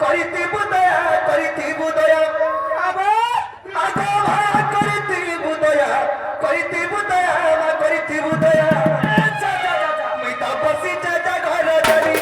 କରିଥିବୁ ଦୟା କରିଥିବୁ ଦୟା ମାଧବ କରିଥିବୁ ଦୟା କରିଥିବୁ ଦୟା କରିଥିବୁ ଦୟା ମୁଇଁ ତ ବସି ଚାଚା ଘର ଧରି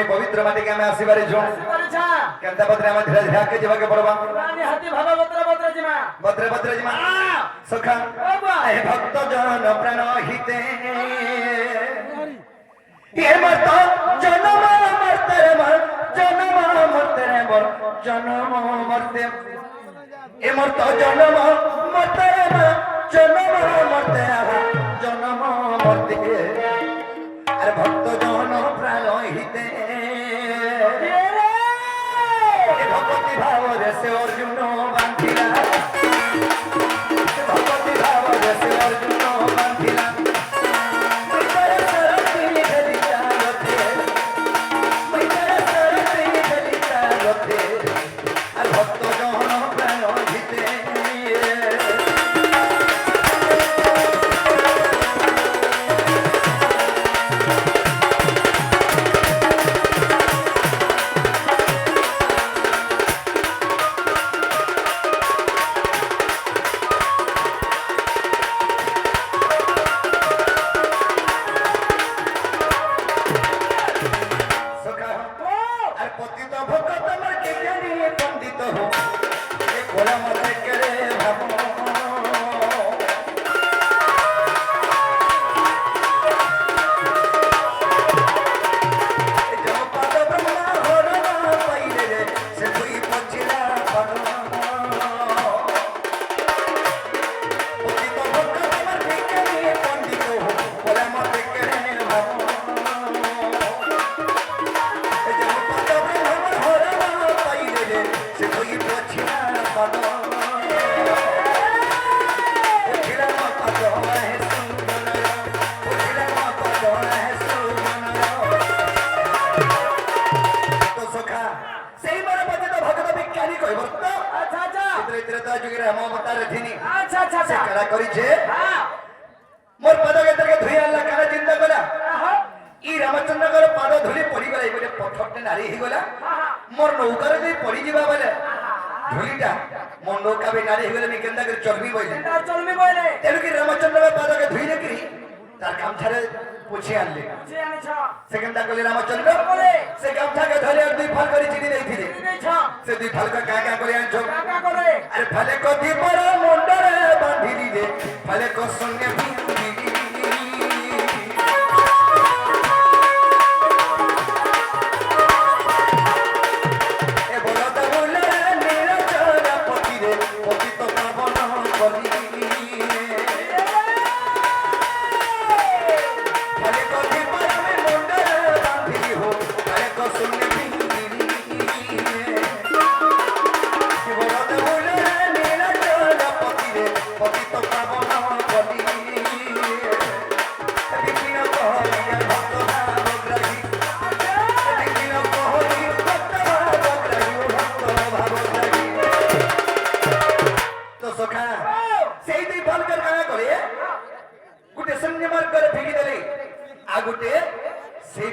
पवित्र माटी के आसीबारे जो केनता बद्रे हम धीरे धीरे के जेबा के पड़बा हाथी भाबा बत्रे बत्रे जिमा सखा हे भक्त जन प्राण हिते ये मत जन्म मरते मर जन्म मरते मर जन्म मरते ये मत जन्म मरते मर जन्म मरते जन्म मरते अरे भक्त जन प्राण हिते भक्ति भाव जैसे अर्जुन बांधिला भक्ति भाव जैसे अर्जुन बांधिला भक्त जन प्राण हिते राम अवतार थिनी अच्छा अच्छा से अच्छा करा करी छे हाँ मोर पद के तरके धुई आला काना चिंता कला हाँ ई रामचंद्र कर पाद धुली पड़ी गला गोटे पत्थरटे नारी ही गला मोर नौका रे पड़ी जीवा बोले धुलीटा मोर नौका भी नारी ही गले नि केंदा कर चलबी बोले चलमी बोले तेनु की रामचंद्र के पाद के धुई रे करी तार काम छारे पूछे आनले जे आनी छ सेकंडा कले रामचंद्र बोले से गामठा के धले और दुई फल करी चिनी देई थिले नहीं छ से दुई फल का का करे आनछो काका करे अरे फले को दी पर मुंडरे बांधिली रे फले को संगे बिंदी ए बोला ता बोले नीरा चरा पति रे पति तो पावन करी फले को दी पर मुंडरे बांधिली हो फले को संगे बिंदी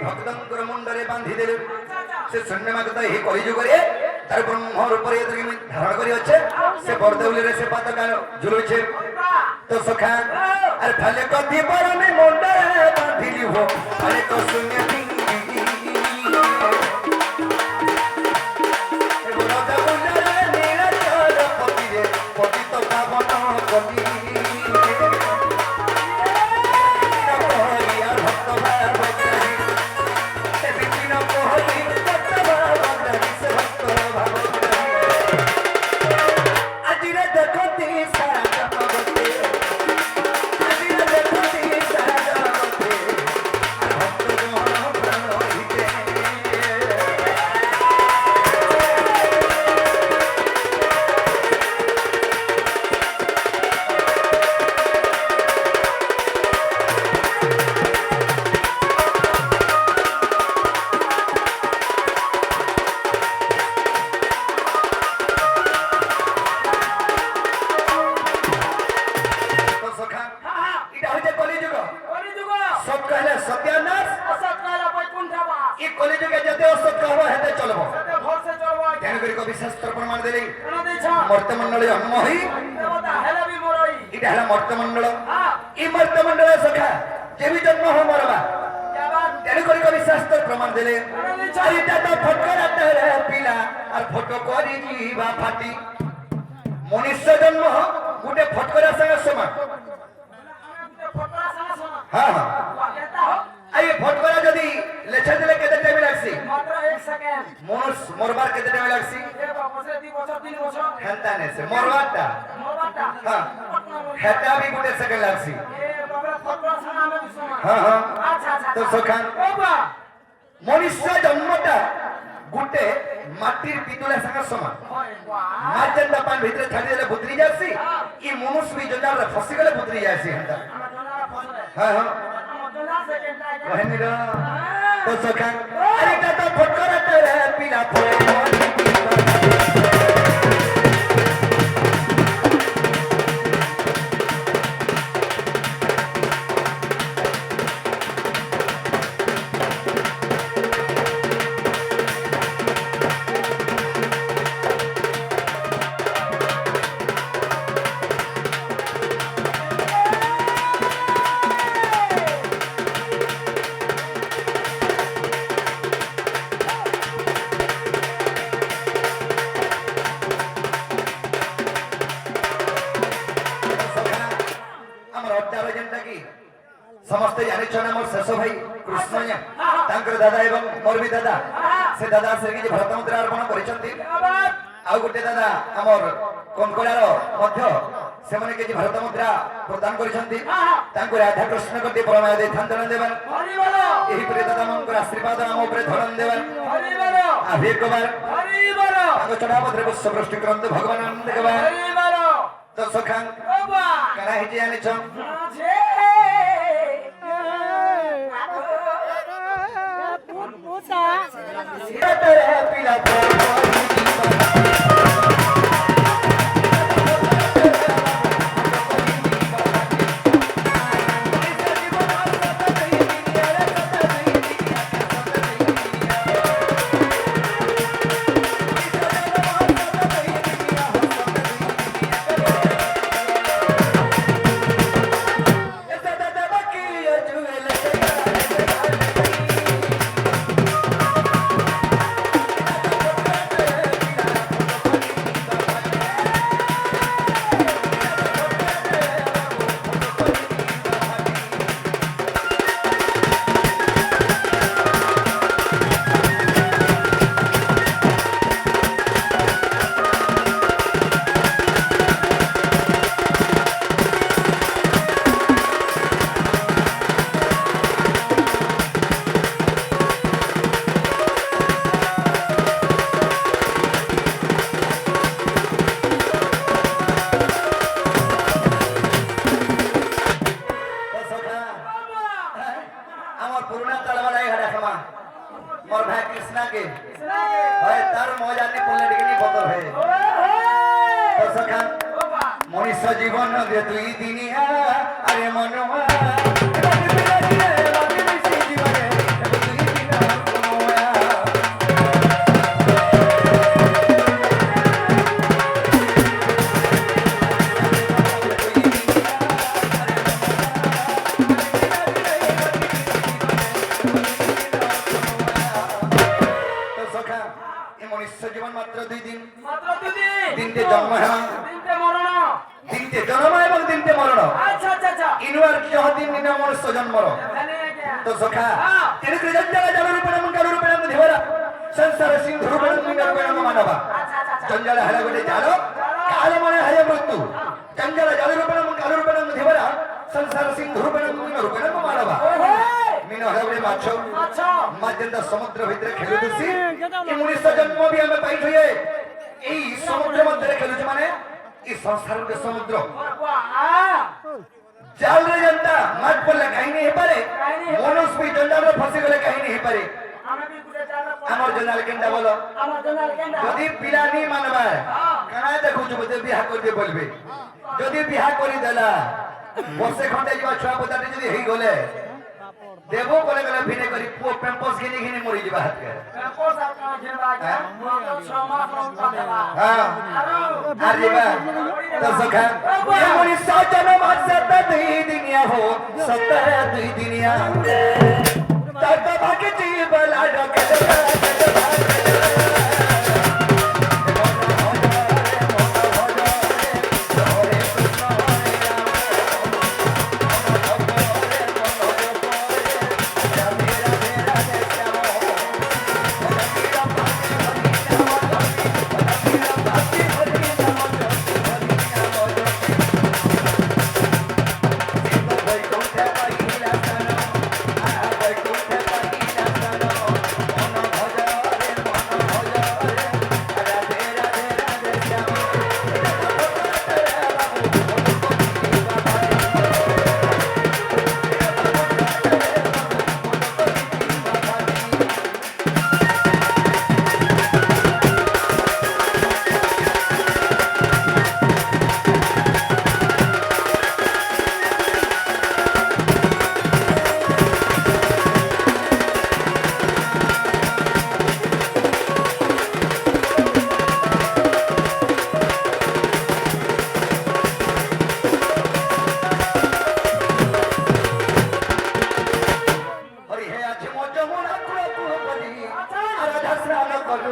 भक्तंकर मुंडरे बांधी देले से शून्य मागता ही कलिजुग रे तार ब्रह्म रूप रे धारण करी अच्छे से बरदेउली रे से पात कान झुलुछे तो सखा अरे फले कथि पर में मुंडरे बांधिली हो अरे तो शून्य मर्तमंडल जन्म हुई इटा हला मर्तमंडल ई मर्तमंडल सखा जेबी जन्म हो मरबा तेरे करी करी शास्त्र प्रमाण देले इटा तो फटकरा तेरे पिला और फोटो करी जीवा फाटी मनुष्य जन्म गुटे फटकरा संग समान हां हां आई फटकरा जदी लेछा देले केते टाइम लागसी मात्र 1 सेकंड मनुष्य मरबार केते टाइम लागसी बसे 2 बछर 3 बछर हेंता ने से मरवाटा हां हेता भी गुटे सेकंड लागसी ए बाबा फटकरा संग हमें दुश्मन हां हां अच्छा अच्छा तो सखान बाबा मनुष्य जन्मटा गुटे माटीर पितुला संग समान माजन पान भीतर छाडी देले भुतरी जासी ई मनुष्य भी जंजाल फसी गले भुतरी जासी हेंता हां हां कहने रा तो सखा अरे का तो फटकरा तेरे पीला फोड़ समस्त जाने छना मोर शेष भाई कृष्णया तांकर दादा एवं मोर भी दादा से दादा से कि भरत मुद्रा अर्पण करिसंती आ गुटे दादा हमर कंकड़ार मध्य से माने कि भरत मुद्रा प्रदान करिसंती तांको राधा कृष्ण को प्रणाम दे थंदन देवन हरि बोलो एही प्रिय दादा मंकर आशीर्वाद हम ऊपर धरन देवन हरि बोलो आभे कुमार हरि बोलो तांको चढ़ाव द्रव्य सृष्टि करंत भगवान आनंद कुमार हरि बोलो तो सखान बाबा करा हिजे आने छ जे पीला মোর ভাই কৃষ্ণা কে কৃষ্ণা কে হয় তার মজা নি পড়লে ডিগনি বতর হয়ে তো সখা মনুষ্য জীবন দে তুই দিনিয়া আরে মনোয়া জীবন মাত্র 2 দিন মাত্র 2 দিন দিনতে জন্ম হ্যাঁ দিনতে মরণ দিনতে জন্ম এবং দিনতে মরণ আচ্ছা আচ্ছা আচ্ছা ইনুয়ার কি হদিন দিন মনুষ্য জন্মর জানি না কে তো সখা তিনি জঞ্জাল জলর উপরম কালুর উপরম ধেবরা সংসার সিন্ধু রূপম মিনার উপরম মানবা আচ্ছা আচ্ছা আচ্ছা জঞ্জাল হেলা গটে জাল কাল মানে হায় মৃত্যু জঞ্জাল জলর উপরম কালুর উপরম ধেবরা সংসার সিন্ধু রূপম মিনার উপরম মানবা মিন হেলা গটে মাছ আচ্ছা মাঝেন্দা সমুদ্র ভিতরে খেলুছি এই মনুষ্য জন্ম বি আমি পাইছো এই সমুদ্র মধ্যে খেলুছি মানে এই সংসার গোটে সমুদ্র জালরে জনতা মাছ পড়লে কাহিনী হেপারে মনুষ্য বি জঞ্জালরে ফসি গলে কাহিনী হেপারে আমি বি গুটে জানা আমার জঞ্জাল কেনটা বলো আমার জন্য কেনটা যদি পিলা নি মানবা কানা দেখুଛୁ বতে বিয়া করবে বলবে যদি বিয়া করি দেলা বসে খন্ডে যাওয়া ছুয়া পদাটি যদি হেই গলে দেবো বলে গলে ভিনে করি পুଅ পেম্পস ঘিনি ঘিনি মরি ଯିବା হাতকে কোস আপনা ঘেবা গয়া মত ছমা ফ্রম পাদেবা হ্যাঁ আর ଯିବା তো সখা এ মনুষ্য জন্ম সত 2 দিনিয়া হো সত 2 দিনিয়া তত ভাগে জীবলা ডকে হরি হে আছে মজমুনা কুড়া কুড়া বলি আর ধাসরা না করু